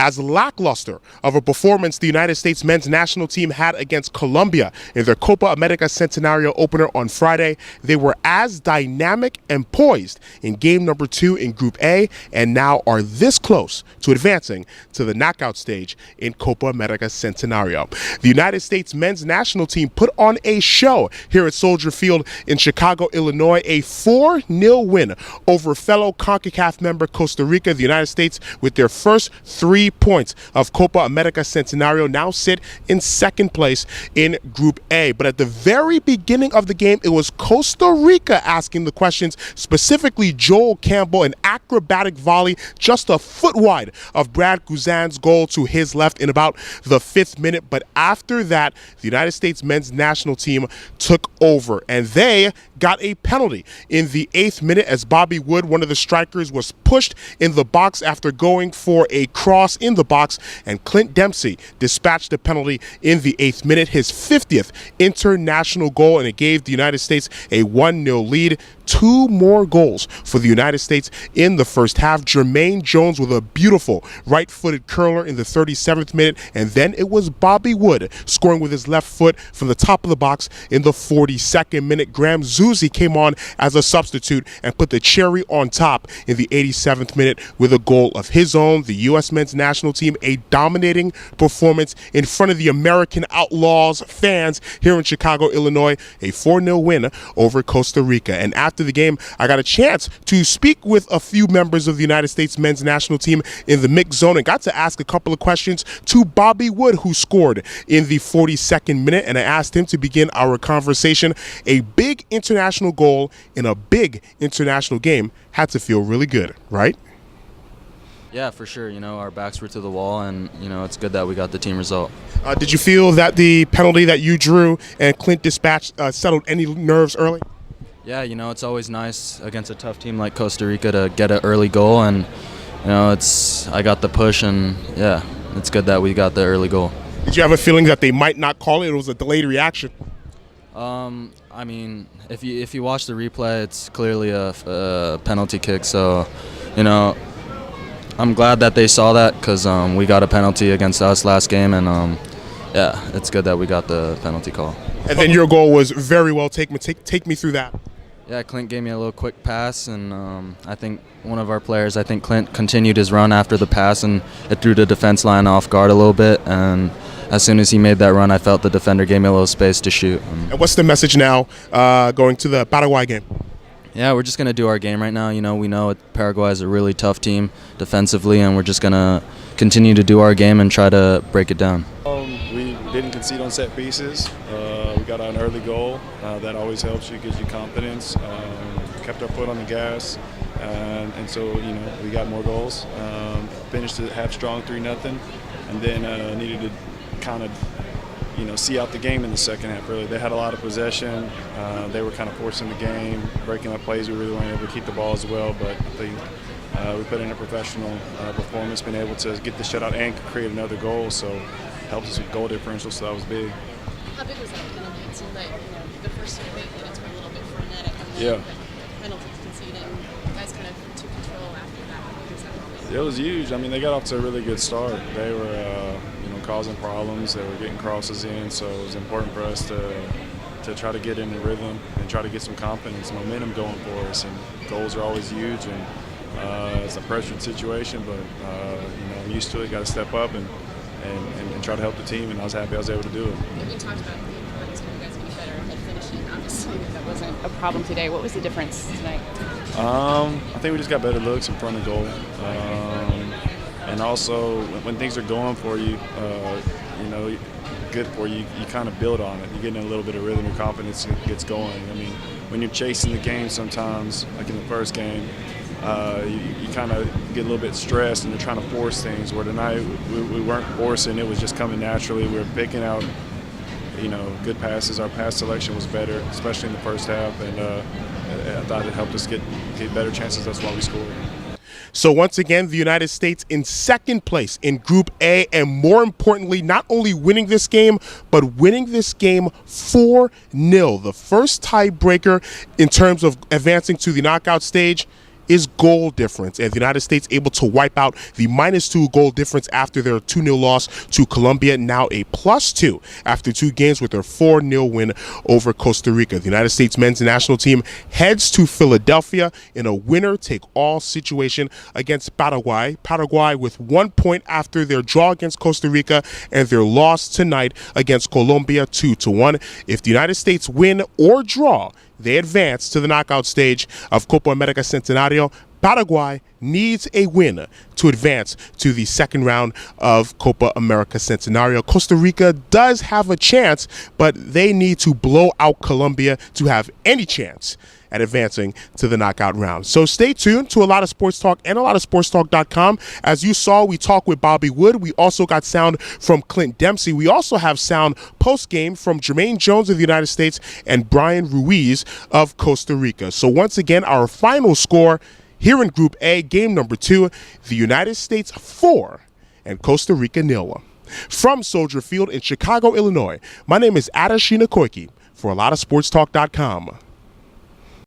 As lackluster of a performance the United States men's national team had against Colombia in their Copa America Centenario opener on Friday, they were as dynamic and poised in game number 2 in Group A, and now are this close to advancing to the knockout stage in Copa America Centenario. The United States men's national team put on a show here at Soldier Field in Chicago, Illinois, a 4-0 win over fellow CONCACAF member Costa Rica. The United States, with their first 3 points of Copa America Centenario, now sit in second place in Group A. But at the very beginning of the game, it was Costa Rica asking the questions, specifically Joel Campbell, an acrobatic volley just a foot wide of Brad Guzan's goal to his left in about the 5th minute. But after that, the United States men's national team took over, and they got a penalty in the 8th minute as Bobby Wood, one of the strikers, was pushed in the box after going for a cross in the box, and Clint Dempsey dispatched the penalty in the 8th minute, his 50th international goal, and it gave the United States a 1-0 lead. 2 more goals for the United States in the first half. Jermaine Jones with a beautiful right-footed curler in the 37th minute, and then it was Bobby Wood scoring with his left foot from the top of the box in the 42nd minute. Graham Zusi came on as a substitute and put the cherry on top in the 87th minute with a goal of his own. The U.S. men's national team, a dominating performance in front of the American Outlaws fans here in Chicago, Illinois, a 4-0 win over Costa Rica. And after the game, I got a chance to speak with a few members of the United States men's national team in the mix zone and got to ask a couple of questions to Bobby Wood, who scored in the 42nd minute, and I asked him to begin our conversation. A big international goal in a big international game had to feel really good, right? Yeah, for sure. You know, our backs were to the wall, and, you know, it's good that we got the team result. Did you feel that the penalty that you drew and Clint dispatched settled any nerves early? Yeah, you know, it's always nice against a tough team like Costa Rica to get an early goal, and, you know, I got the push, and, yeah, it's good that we got the early goal. Did you have a feeling that they might not call it? It was a delayed reaction. I mean, if you watch the replay, it's clearly a penalty kick, so, you know, I'm glad that they saw that because we got a penalty against us last game, and yeah, it's good that we got the penalty call. And then your goal was very well taken. Take me through that. Yeah, Clint gave me a little quick pass, and I think one of our players, I think Clint, continued his run after the pass, and it threw the defense line off guard a little bit, and as soon as he made that run, I felt the defender gave me a little space to shoot. And what's the message now going to the Paraguay game? Yeah, we're just going to do our game right now. You know, we know Paraguay is a really tough team defensively, and we're just going to continue to do our game and try to break it down. We didn't concede on set pieces. We got an early goal. That always helps you, gives you confidence. Kept our foot on the gas, and so, you know, we got more goals. Finished the half strong, 3-0, and then needed to kind of, you know, see out the game in the second half. Really, they had a lot of possession. They were kind of forcing the game, breaking up plays. We really weren't able to keep the ball as well, but I think we put in a professional performance, been able to get the shutout and create another goal, so helped us with goal differential, so that was big. How big was that penalty? It seemed like, you know, the first 8 minutes were a little bit frenetic, and then the penalties conceded, and you guys kind of took control after that. What was that? It was huge. I mean, they got off to a really good start. They were, you know, causing problems. They were getting crosses in, so it was important for us to try to get in the rhythm and try to get some confidence, momentum going for us. And goals are always huge, and it's a pressured situation, but you know, I'm used to it. Got to step up and try to help the team, and I was happy I was able to do it. We talked about the importance of you guys getting better at finishing. Obviously, that wasn't a problem today. What was the difference tonight? I think we just got better looks in front of goal, and also when things are going for you, you know, good for you, you kind of build on it. You get in a little bit of rhythm, your confidence gets going. I mean, when you're chasing the game sometimes, like in the first game, you kind of get a little bit stressed and you're trying to force things, where tonight we weren't forcing, it was just coming naturally. We were picking out, you know, good passes. Our pass selection was better, especially in the first half, and I thought it helped us get better chances. That's why we scored. So once again, the United States in second place in Group A, and more importantly, not only winning this game, but winning this game 4-0. The first tiebreaker in terms of advancing to the knockout stage is goal difference, and the United States able to wipe out the -2 goal difference after their 2-0 loss to Colombia, now a +2 after 2 games with their 4-0 win over Costa Rica. The United States men's national team heads to Philadelphia in a winner-take-all situation against Paraguay. Paraguay with 1 point after their draw against Costa Rica and their loss tonight against Colombia 2-1. If the United States win or draw, they advance to the knockout stage of Copa America Centenario. Paraguay needs a win to advance to the second round of Copa America Centenario. Costa Rica does have a chance, but they need to blow out Colombia to have any chance at advancing to the knockout round. So stay tuned to A Lot of Sports Talk and ALotofSportsTalk.com. As you saw, we talked with Bobby Wood. We also got sound from Clint Dempsey. We also have sound post-game from Jermaine Jones of the United States and Brian Ruiz of Costa Rica. So once again, our final score here in Group A, game number 2, the United States 4 and Costa Rica 0. From Soldier Field in Chicago, Illinois, my name is Adesina Koiki for ALotofSportsTalk.com.